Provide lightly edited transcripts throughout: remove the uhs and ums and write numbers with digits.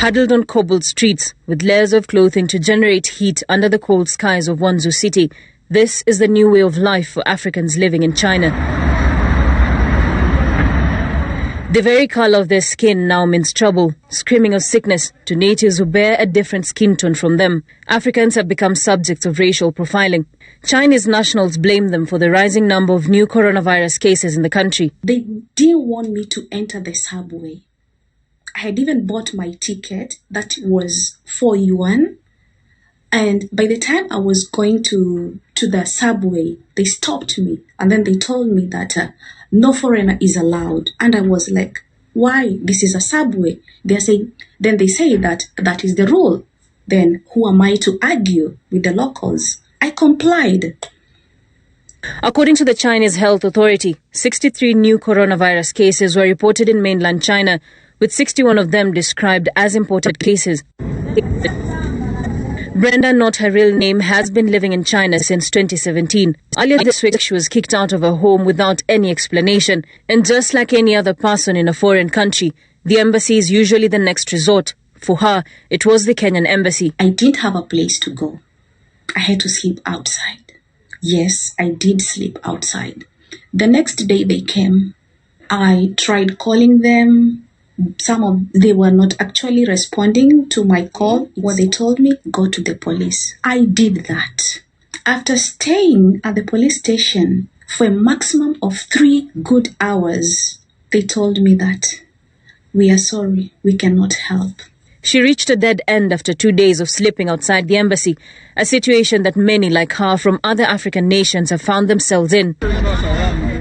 huddled on cobbled streets with layers of clothing to generate heat under the cold skies of Wanzhou city. This is the new way of life for Africans living in China. The very color of their skin now means trouble, screaming of sickness to natives who bear a different skin tone from them. Africans have become subjects of racial profiling. Chinese nationals blame them for the rising number of new coronavirus cases in the country. They didn't want me to enter the subway. I had even bought my ticket that was 4 yuan. And by the time I was going to the subway, they stopped me. And then they told me that no foreigner is allowed. And I was like, why? This is a subway. Then they say that that is the rule. Then who am I to argue with the locals? I complied. According to the Chinese Health Authority, 63 new coronavirus cases were reported in mainland China, with 61 of them described as imported cases. Brenda, not her real name, has been living in China since 2017. Earlier this week, she was kicked out of her home without any explanation. And just like any other person in a foreign country, the embassy is usually the next resort. For her, it was the Kenyan embassy. I didn't have a place to go. I had to sleep outside. Yes, I did sleep outside. The next day they came. I tried calling them. They were not actually responding to my call. What they told me, go to the police. I did that. After staying at the police station for a maximum of 3 good hours, they told me that we are sorry, we cannot help. She reached a dead end after 2 days of sleeping outside the embassy, a situation that many like her from other African nations have found themselves in.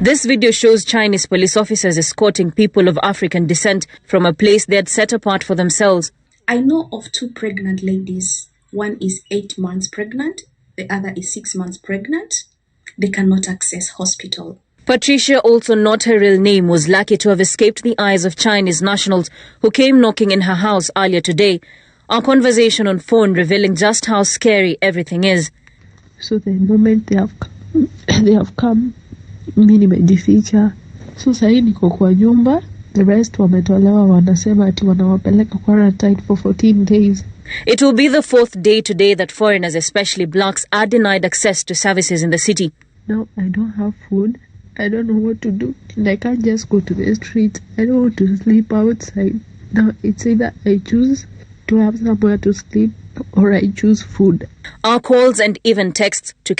This video shows Chinese police officers escorting people of African descent from a place they had set apart for themselves. I know of 2 pregnant ladies. One is 8 months pregnant, the other is 6 months pregnant. They cannot access hospital. Patricia, also not her real name, was lucky to have escaped the eyes of Chinese nationals who came knocking in her house earlier today. Our conversation on phone revealing just how scary everything is. So the moment they have come, mimi nimejificha. So sahi niko kwa nyumba, the rest wametolewa, wanasema ati wanawapeleka quarantine for 14 days. It will be the 4th day today that foreigners, especially blacks, are denied access to services in the city. Now I don't have food. I don't know what to do. And I can't just go to the street. I don't want to sleep outside. Now it's either I choose to have somewhere to sleep or I choose food. Our calls and even texts to